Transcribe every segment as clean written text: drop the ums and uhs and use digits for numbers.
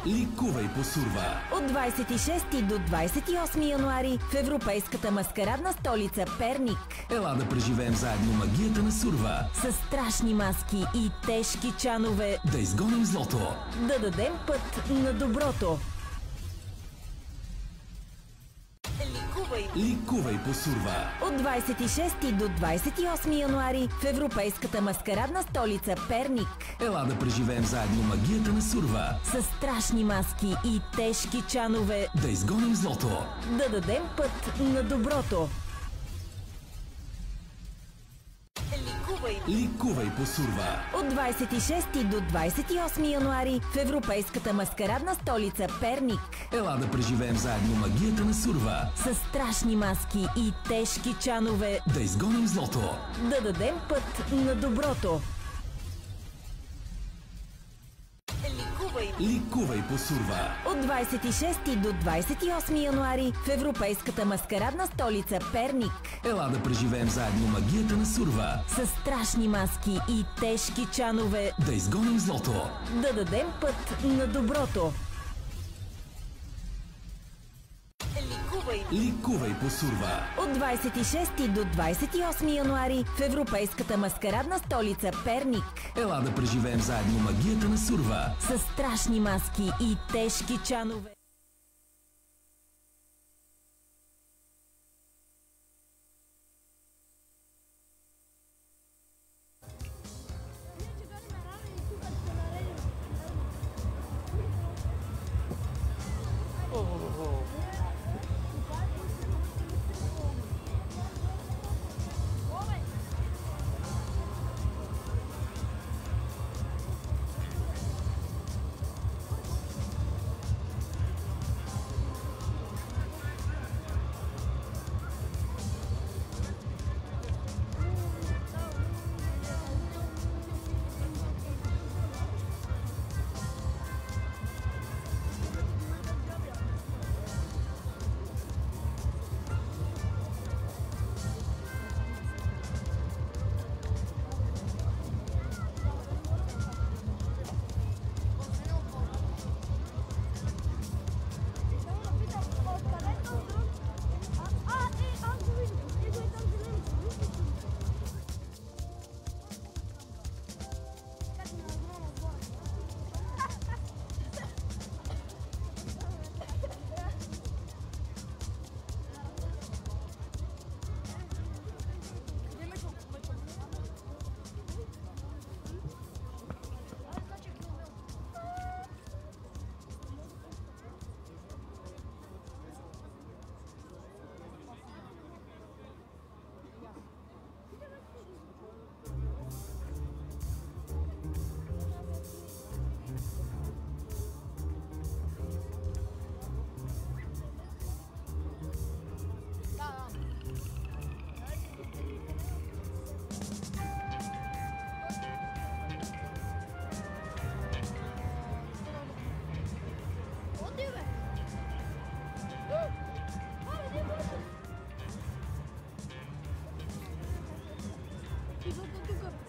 Ликувай по Сурва. От 26 до 28 януари в европейската маскарадна столица Перник. Ела да преживеем заедно магията на Сурва. С страшни маски и тежки чанове. Да изгоним злото. Да дадем път на доброто. Ликувай по Сурва. От 26 до 28 януари в европейската маскарадна столица Перник. Ела да преживеем заедно магията на Сурва. С страшни маски и тежки чанове. Да изгоним злото. Да дадем път на доброто. Ликувай по Сурва. От 26 до 28 януари в европейската маскарадна столица Перник. Ела да преживеем заедно магията на Сурва. С страшни маски и тежки чанове. Да изгоним злото. Да дадем път на доброто. Ликувай по Сурва. От 26 до 28 януари в европейската маскарадна столица Перник. Ела да преживеем заедно магията на Сурва. С страшни маски и тежки чанове. Да изгоним злото. Да дадем път на доброто. Ликувай по Сурва. От 26 до 28 януари в европейската маскарадна столица Перник. Ела да преживеем заедно магията на Сурва. С страшни маски и тежки чанове.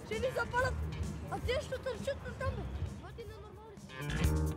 Ще ни запалят, а те ще търчат на там. Бъди на нормални.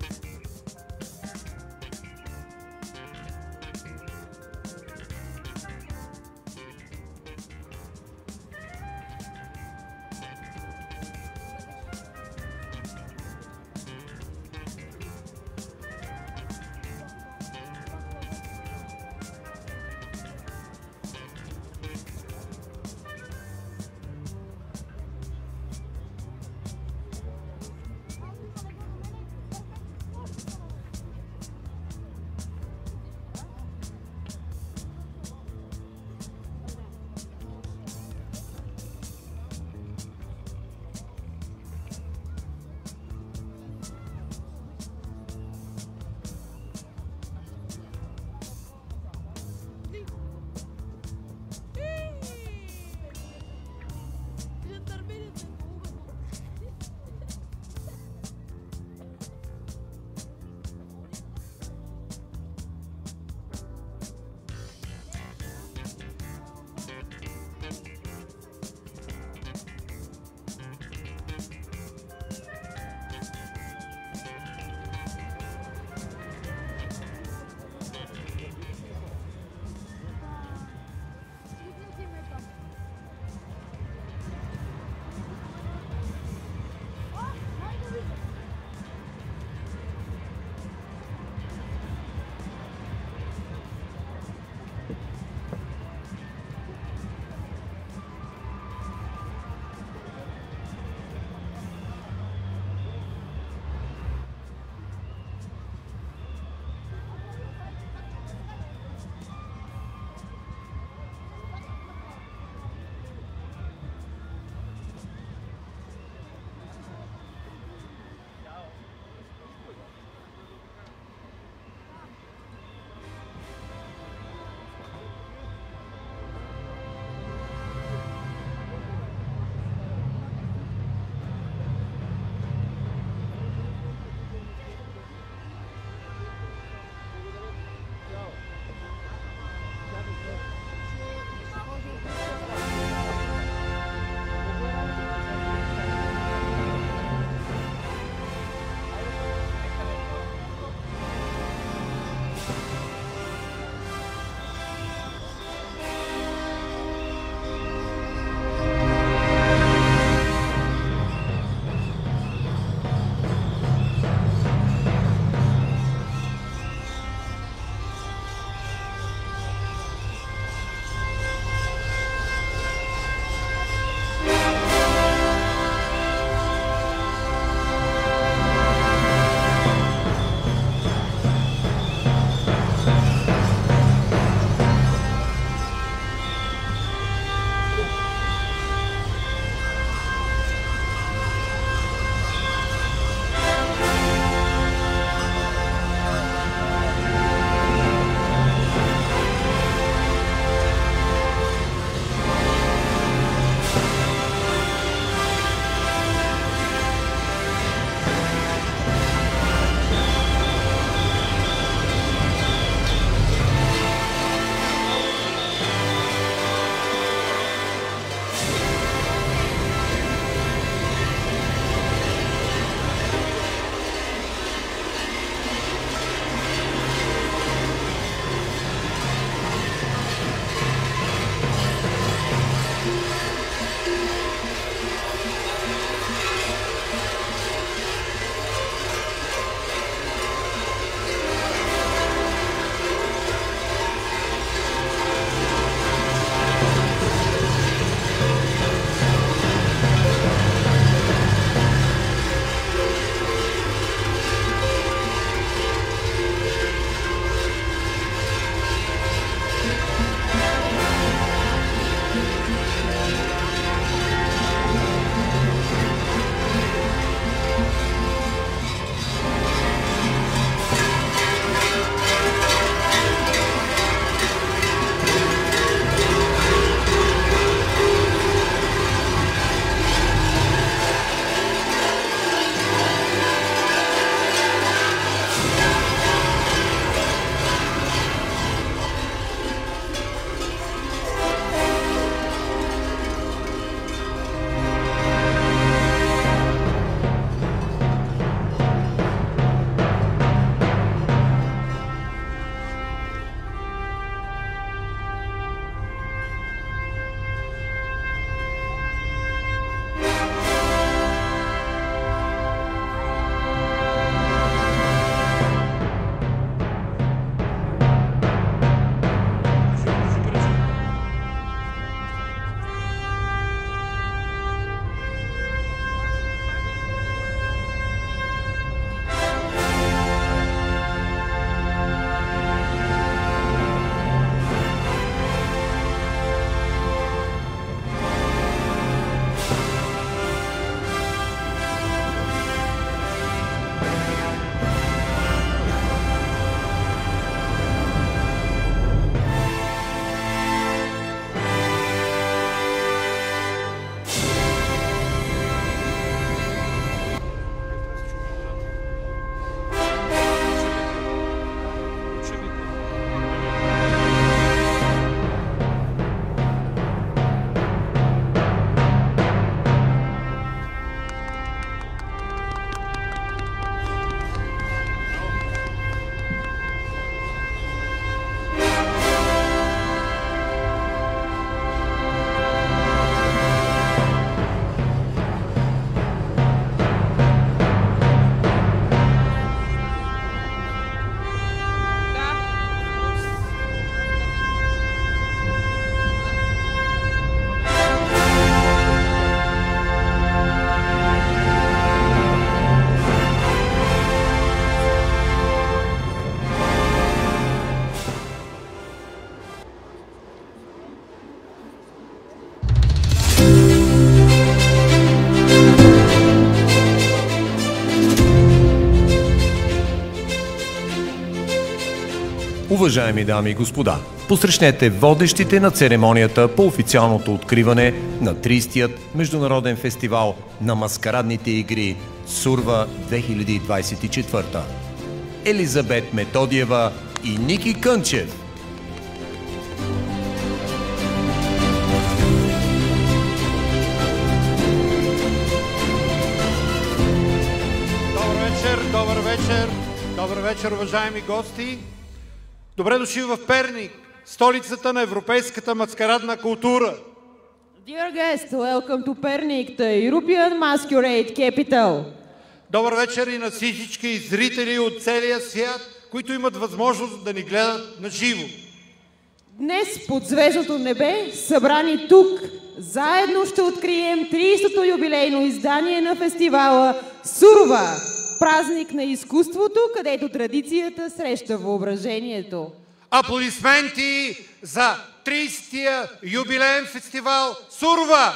Уважаеми дами и господа, посрещнете водещите на церемонията по официалното откриване на 30-тият Международен фестивал на маскарадните игри Сурва 2024. Елизабет Методиева и Ники Кънчев. Добър вечер, уважаеми гости! Добре дошли в Перник, столицата на европейската маскарадна култура. Dear guests, welcome to Pernik, the European Masquerade Capital. Добър вечер и на всички зрители от целия свят, които имат възможност да ни гледат на живо. Днес под звездното небе, събрани тук, заедно ще открием 30-то юбилейно издание на фестивала Сурва, празник на изкуството, където традицията среща въображението. Аплодисменти за 30-тия юбилеен фестивал Сурва!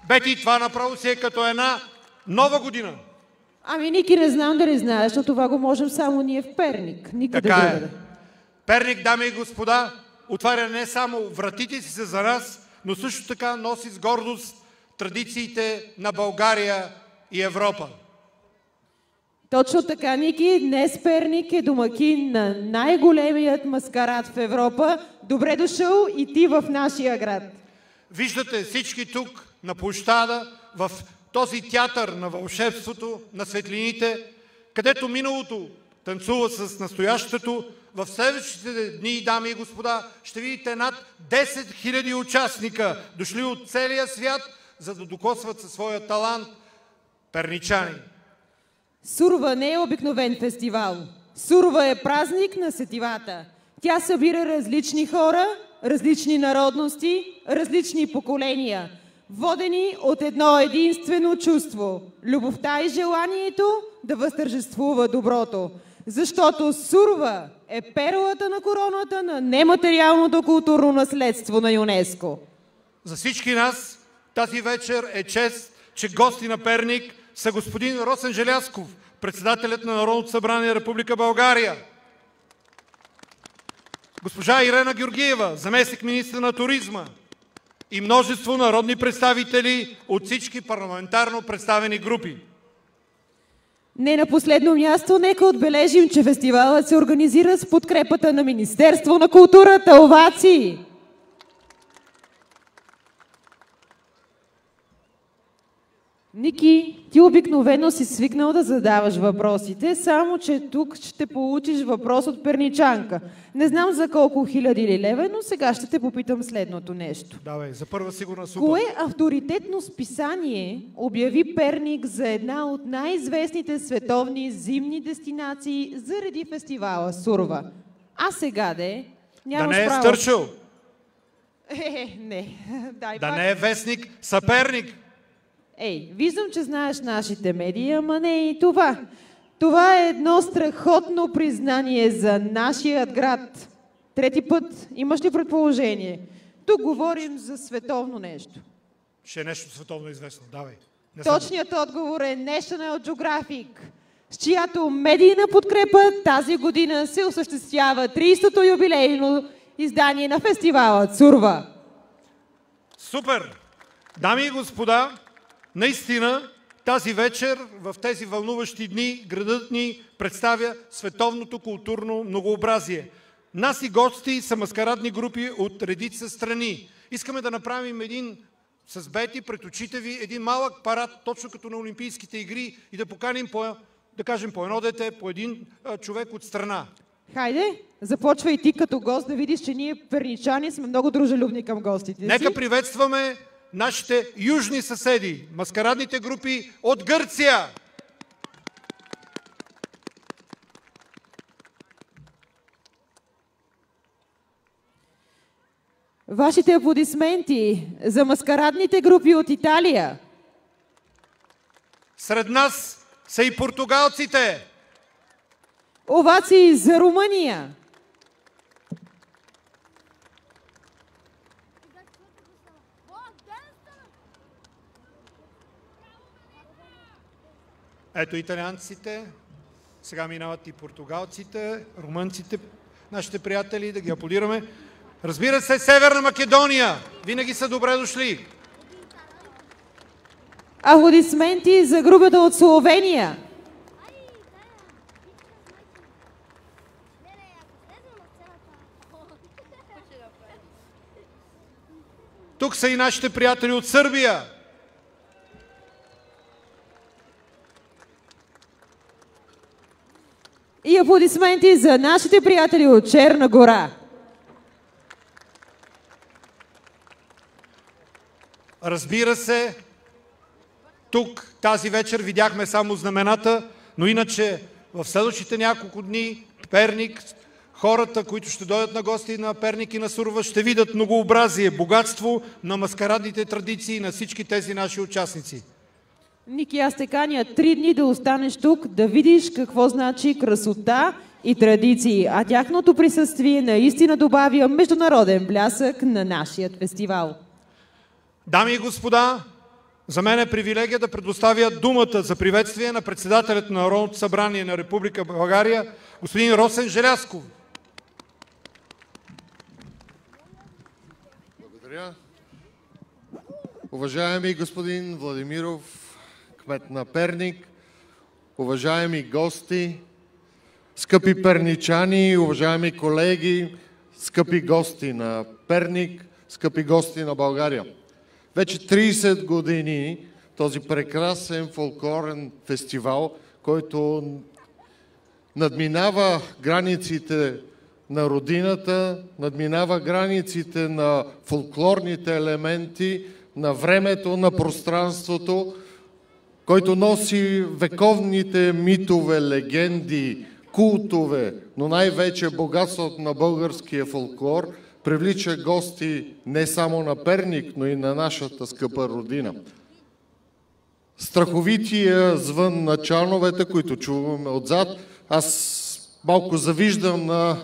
Бети, това направо си е като една нова година. Ами, Ники, не знам дали знаеш, но това го можем само ние в Перник. Никъде другаде. Перник, дами и господа, отваря не само вратите си за нас, но също така носи с гордост традициите на България и Европа. Точно така, Ники. Днес Перник е домакин на най-големият маскарад в Европа. Добре дошъл и ти в нашия град. Виждате всички тук на площада, в този театър на вълшебството, на светлините, където миналото танцува с настоящето. В следващите дни, дами и господа, ще видите над 10 000 участника, дошли от целия свят, за да докосват със своя талант перничани. Сурва не е обикновен фестивал. Сурва е празник на сетивата. Тя събира различни хора, различни народности, различни поколения, водени от едно единствено чувство – любовта и желанието да възтържествува доброто. Защото Сурва е перлата на короната на нематериалното културно наследство на ЮНЕСКО. За всички нас тази вечер е чест, че гости на Перник са господин Росен Желязков, председателят на Народното събрание Република България, госпожа Ирена Георгиева, заместник-министър на туризма и множество народни представители от всички парламентарно представени групи. Не на последно място, нека отбележим, че фестивалът се организира с подкрепата на Министерство на културата. Овации! Ники, ти обикновено си свикнал да задаваш въпросите, само че тук ще получиш въпрос от перничанка. Не знам за колко хиляди или леве, но сега ще те попитам следното нещо. Давай, за първа сигурна супер. Кое авторитетно списание обяви Перник за една от най-известните световни зимни дестинации заради фестивала Сурва? А сега нямаш да не е право. Стърчел. Не. Дай да пак. не е вестник, съперник. Виждам, че знаеш нашите медии, ама не и това. Това е едно страхотно признание за нашия град. Трети път, имаш ли предположение? Тук говорим за световно нещо. Ще е нещо световно известно, давай. Точният отговор е National Geographic, с чиято медийна подкрепа тази година се осъществява 30-то юбилейно издание на фестивала Сурва. Супер! Дами и господа, наистина тази вечер, в тези вълнуващи дни, градът ни представя световното културно многообразие. Наши гости са маскарадни групи от редица страни. Искаме да направим с Бети пред очите ви един малък парад, точно като на Олимпийските игри, и да поканим по едно дете, по един човек от страна. Хайде, започвай ти като гост да видиш, че ние перничани сме много дружелюбни към гостите си. Нека приветстваме нашите южни съседи, маскарадните групи от Гърция. Вашите аплодисменти за маскарадните групи от Италия. Сред нас са и португалците. Овации за Румъния. Ето италианците. Сега минават и португалците, румънците, нашите приятели, да ги аплодираме. Разбира се, Северна Македония. Винаги са добре дошли. Аплодисменти за групата от Словения. Тук са и нашите приятели от Сърбия. И аплодисменти за нашите приятели от Черна гора. Разбира се, тук тази вечер видяхме само знамената, но иначе в следващите няколко дни Перник, хората, които ще дойдат на гости на Перник и на Сурва, ще видят многообразие, богатство на маскарадните традиции на всички тези наши участници. Ники, аз те каня 3 дни да останеш тук, да видиш какво значи красота и традиции, а тяхното присъствие наистина добавя международен блясък на нашия фестивал. Дами и господа, за мен е привилегия да предоставя думата за приветствие на председателят на Народното събрание на Република България, господин Росен Желязков. Благодаря. Уважаеми господин Владимиров, кмет на Перник, уважаеми гости, скъпи перничани, уважаеми колеги, скъпи гости на Перник, скъпи гости на България. Вече 30 години този прекрасен фолклорен фестивал, който надминава границите на родината, надминава границите на фолклорните елементи, на времето, на пространството, който носи вековните митове, легенди, култове, но най-вече богатството на българския фолклор, привлича гости не само на Перник, но и на нашата скъпа родина. Страховития звън на чановете, които чуваме отзад, аз малко завиждам на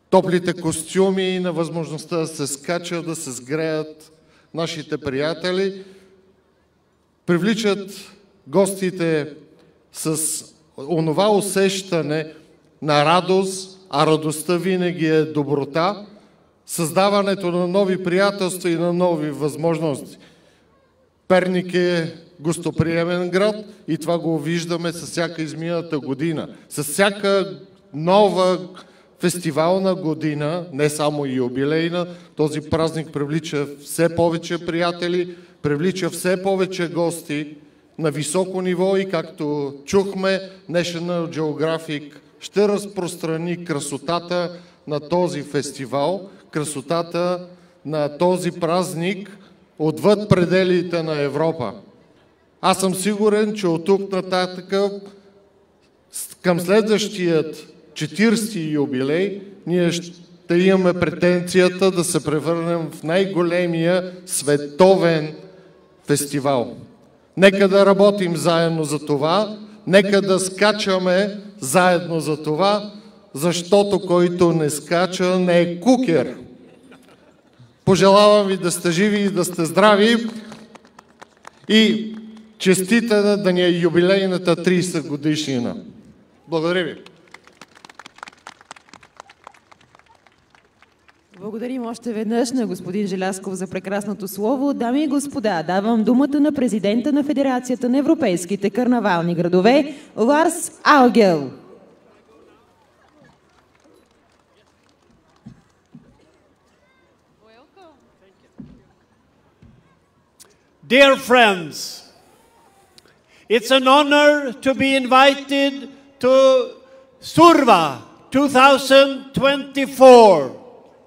топлите костюми и на възможността да се скачат, да се сгреят нашите приятели. Привличат гостите с онова усещане на радост, а радостта винаги е доброта, създаването на нови приятелства и на нови възможности. Перник е гостоприемен град и това го виждаме с всяка изминалата година. С всяка нова фестивална година, не само и юбилейна, този празник привлича все повече приятели, привлича все повече гости на високо ниво и както чухме, National Geographic ще разпространи красотата на този фестивал, красотата на този празник отвъд пределите на Европа. Аз съм сигурен, че от тук нататък към следващият 40-ти юбилей ние ще имаме претенцията да се превърнем в най-големия световен фестивал. Нека да работим заедно за това, нека да скачаме заедно за това, защото който не скача, не е кукер. Пожелавам ви да сте живи и да сте здрави и честита да ни е юбилейната 30 годишнина. Благодаря ви. Благодарим още веднъж на господин Желязков за прекрасното слово. Дами и господа, давам думата на президента на Федерацията на европейските карнавални градове Ларс Алгел. Dear friends, it's an honor to be invited to Surva 2024.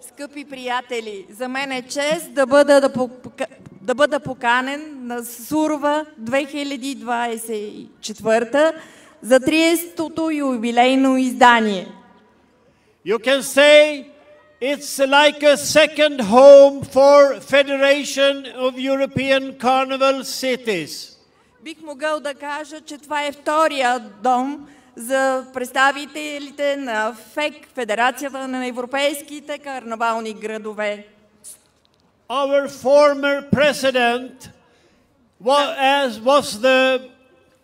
Скъпи приятели, за мен е чест да бъда поканен на Сурва 2024 за 30-то юбилейно издание. You can say it's like a second home for Federation of European Carnival Cities. Бих могъл да кажа, че това е втория дом за представителите на ФЕК, Федерацията на европейските карнавални градове. Our former president was the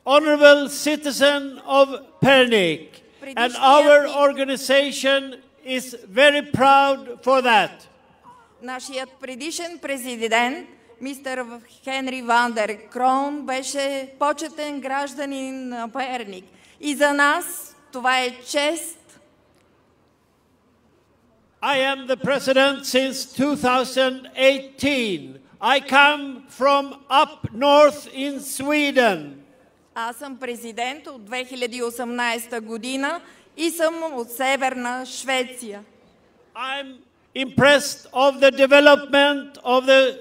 honorable citizen of Pernik. And our organization is very proud for that. Нашият предишен президент, мистер Хенри Ван дер Крон, беше почетен гражданин на Перник. И за нас това е чест. I am the president since 2018. I come from up north in Sweden. Аз съм президент от 2018 година и съм от Северна Швеция. I'm impressed of the development of the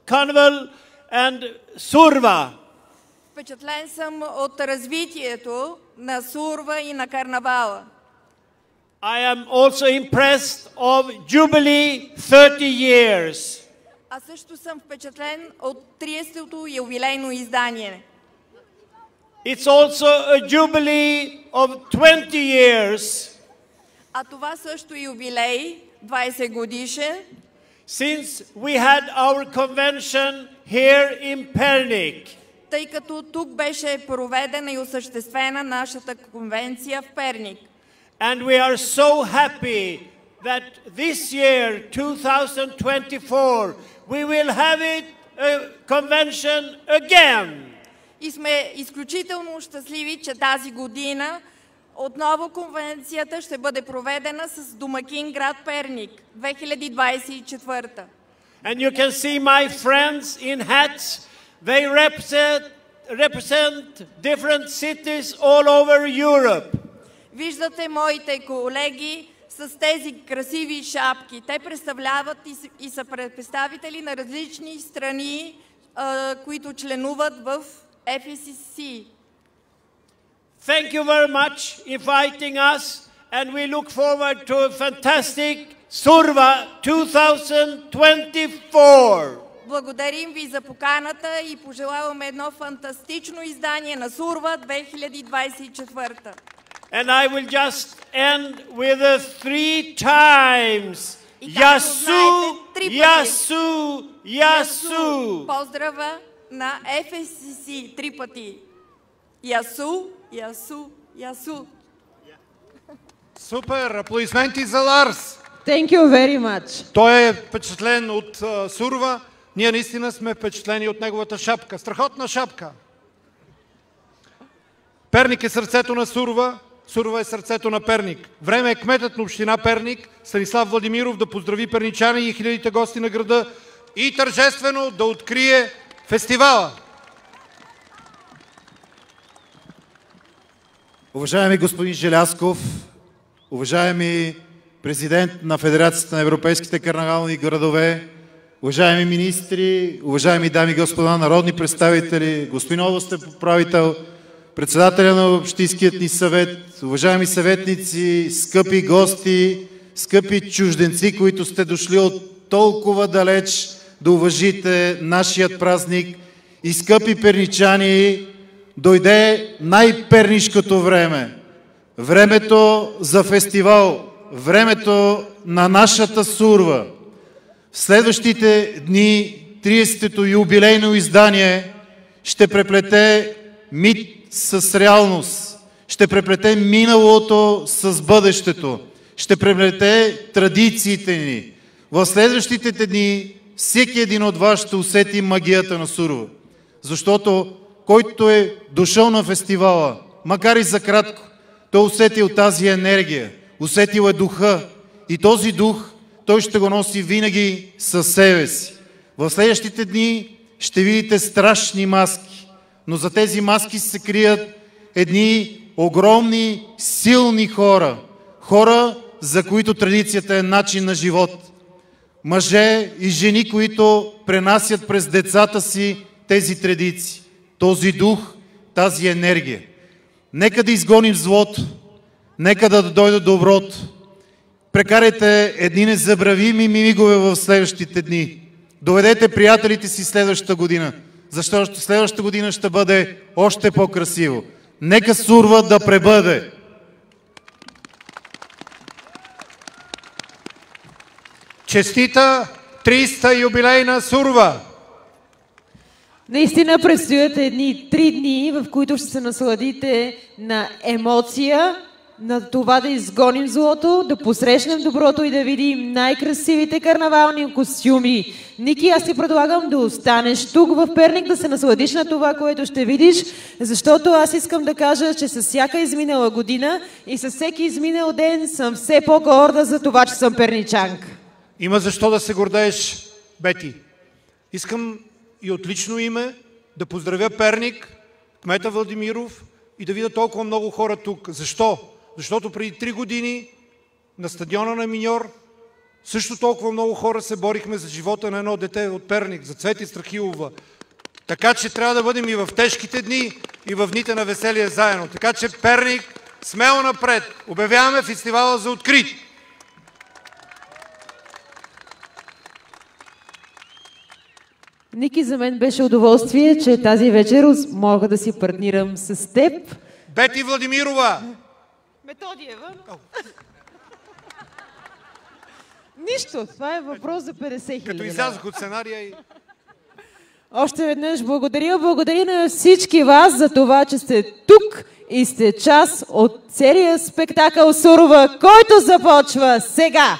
carnival and Surva. Впечатлен съм от развитието на Сурва и на карнавала. I am also impressed of Jubilee 30 years. А също съм впечатлен от 30-то юбилейно издание. It's also a jubilee of 20 years. А това също юбилей, 20 годишен. Since we had our convention here in Pernik. Тъй като тук беше проведена и осъществена нашата конвенция в Перник. And we are so happy that this year, 2024, we will have it a convention again. И сме изключително щастливи, че тази година отново конвенцията ще бъде проведена с домакин град Перник, 2024. And you can see my friends in hats. They represent different cities all over Europe. Виждате моите колеги с тези красиви шапки. Те представляват и са представители на различни страни, които членуват в FSCC. Thank you very much inviting us, and we look forward to a fantastic Surva 2024. Благодарим ви за поканата и пожелаваме едно фантастично издание на Сурва 2024. And I will just end with the 3 times. Ясу, Ясу, Ясу. Поздрава на FSCC 3 пъти. Ясу, Ясу, Ясу. Супер! Аплодисменти за Ларс! Thank you very much. Той е впечатлен от Сурва. Ние наистина сме впечатлени от неговата шапка. Страхотна шапка! Перник е сърцето на Сурва. Сурва е сърцето на Перник. Време е кметът на община Перник, Станислав Владимиров, да поздрави перничани и хилядите гости на града и тържествено да открие фестивала. Уважаеми господин Желязков, уважаеми президент на Федерацията на европейските карнавални градове, уважаеми министри, уважаеми дами и господа народни представители, господин областен управител, председателя на Общинският ни съвет, уважаеми съветници, скъпи гости, скъпи чужденци, които сте дошли от толкова далеч да уважите нашият празник, и скъпи перничани, дойде най-пернишкото време. Времето за фестивал, времето на нашата Сурва. В следващите дни 30-то юбилейно издание ще преплете мит с реалност, ще преплете миналото с бъдещето, ще преплете традициите ни. В следващите дни всеки един от вас ще усети магията на Сурва. Защото който е дошъл на фестивала, макар и за кратко, той усетил тази енергия, усетил е духа, и този дух той ще го носи винаги със себе си. В следващите дни ще видите страшни маски, но за тези маски се крият едни огромни, силни хора. Хора, за които традицията е начин на живот. Мъже и жени, които пренасят през децата си тези традиции, този дух, тази енергия. Нека да изгоним злото, нека да дойде доброто. Прекарайте едни незабравими мигове в следващите дни. Доведете приятелите си следващата година, защото следващата година ще бъде още по-красиво. Нека Сурва да пребъде! Честита 300 юбилейна Сурва! Наистина предстоят едни 3 дни, в които ще се насладите на емоция, на това да изгоним злото, да посрещнем доброто и да видим най-красивите карнавални костюми. Ники, аз ти предлагам да останеш тук в Перник, да се насладиш на това, което ще видиш, защото аз искам да кажа, че с всяка изминала година и с всеки изминал ден съм все по-горда за това, че съм перничанка. Има защо да се гордееш, Бети. Искам и от лично име да поздравя Перник, кмета Владимиров и да видя толкова много хора тук. Защо? Защото преди 3 години на стадиона на Миньор също толкова много хора се борихме за живота на едно дете от Перник, за Цвети Страхилова. Така че трябва да бъдем и в тежките дни, и в дните на веселие заедно. Така че Перник, смело напред! Обявяваме фестивала за открит! Ники, за мен беше удоволствие, че тази вечер мога да си партнирам с теб. Бети Владимирова! Методиева. Нищо, това е въпрос за 50 000. Като излязох от сценария и... Още веднъж благодаря на всички вас за това, че сте тук и сте част от целия спектакъл Сурова, който започва сега.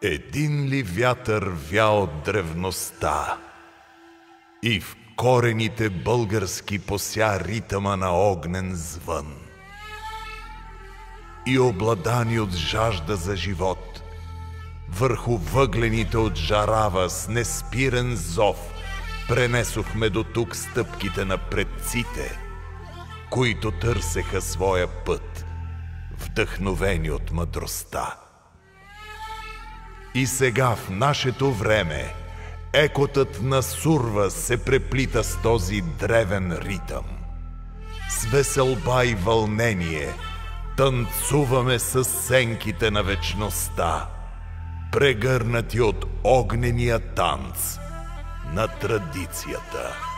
Един ли вятър вя от древността и в корените български пося ритъма на огнен звън. И обладани от жажда за живот, върху въглените от жарава с неспирен зов пренесохме до тук стъпките на предците, които търсеха своя път, вдъхновени от мъдростта. И сега в нашето време екотът на Сурва се преплита с този древен ритъм. С веселба и вълнение танцуваме с сенките на вечността, прегърнати от огнения танц на традицията.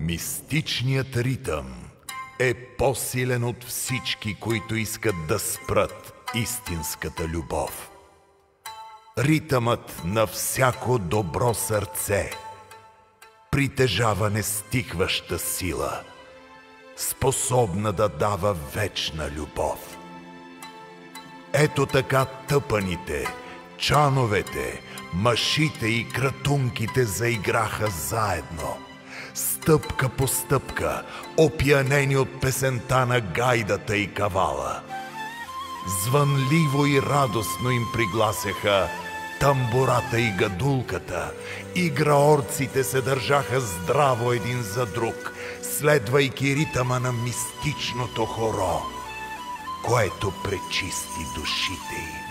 Мистичният ритъм е по-силен от всички, които искат да спрат истинската любов. Ритъмът на всяко добро сърце притежава нестихваща сила, способна да дава вечна любов. Ето така тъпаните, чановете, машите и кратунките заиграха заедно, стъпка по стъпка, опиянени от песента на гайдата и кавала. Звънливо и радостно им пригласяха тамбурата и гадулката, играорците се държаха здраво един за друг, следвайки ритъма на мистичното хоро, което пречисти душите им.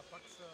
пак са...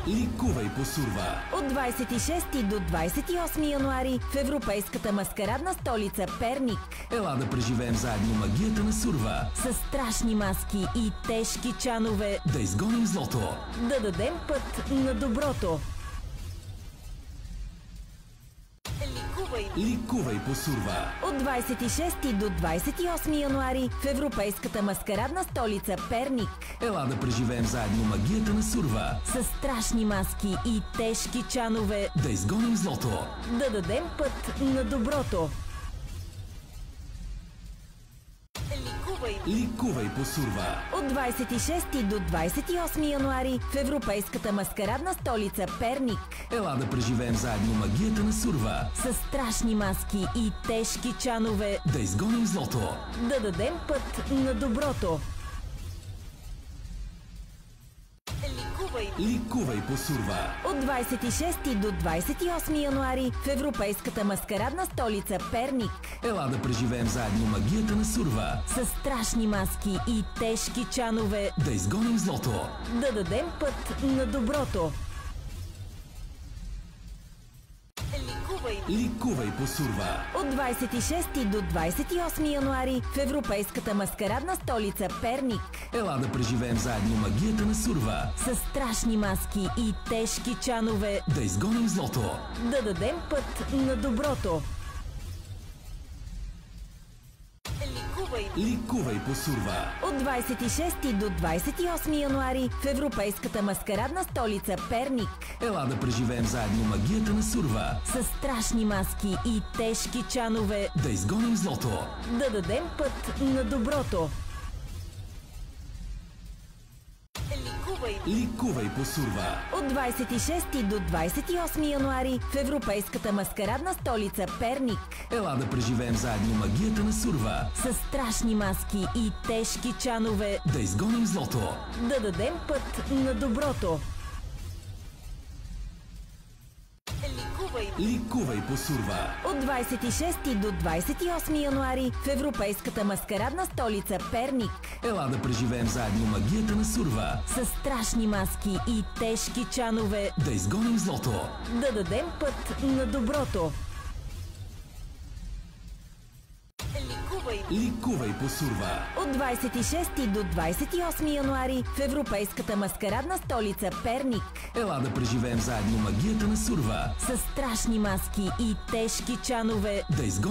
Ликувай по Сурва. От 26 до 28 януари в европейската маскарадна столица Перник. Ела да преживеем заедно магията на Сурва. С страшни маски и тежки чанове Да изгоним злото. да дадем път на доброто. Ликувай по Сурва. От 26 до 28 януари в европейската маскарадна столица Перник. Ела да преживеем заедно магията на Сурва. С страшни маски и тежки чанове Да изгоним злото. да дадем път на доброто. Ликувай по Сурва. От 26 до 28 януари в европейската маскарадна столица Перник. Ела да преживеем заедно магията на Сурва. С страшни маски и тежки чанове Да изгоним злото. да дадем път на доброто. Ликувай по Сурва. От 26 до 28 януари в европейската маскарадна столица Перник. Ела да преживеем заедно магията на Сурва. С страшни маски и тежки чанове Да изгоним злото. да дадем път на доброто. Ликувай по Сурва. От 26 до 28 януари в европейската маскарадна столица Перник. Ела да преживеем заедно магията на Сурва. С страшни маски и тежки чанове Да изгоним злото. да дадем път на доброто. Ликувай по Сурва. От 26 до 28 януари в европейската маскарадна столица Перник. Ела да преживеем заедно магията на Сурва. С страшни маски и тежки чанове Да изгоним злото. да дадем път на доброто. Ликувай по Сурва. От 26 до 28 януари в европейската маскарадна столица Перник. Ела да преживеем заедно магията на Сурва. С страшни маски и тежки чанове Да изгоним злото. да дадем път на доброто. Ликувай по Сурва. От 26 до 28 януари в европейската маскарадна столица Перник. Ела да преживеем заедно магията на Сурва. С страшни маски и тежки чанове Да изгоним злото. да дадем път на доброто. Ликувай по Сурва. От 26 до 28 януари в европейската маскарадна столица Перник. Ела да преживеем заедно магията на Сурва. С страшни маски и тежки чанове Да изгоним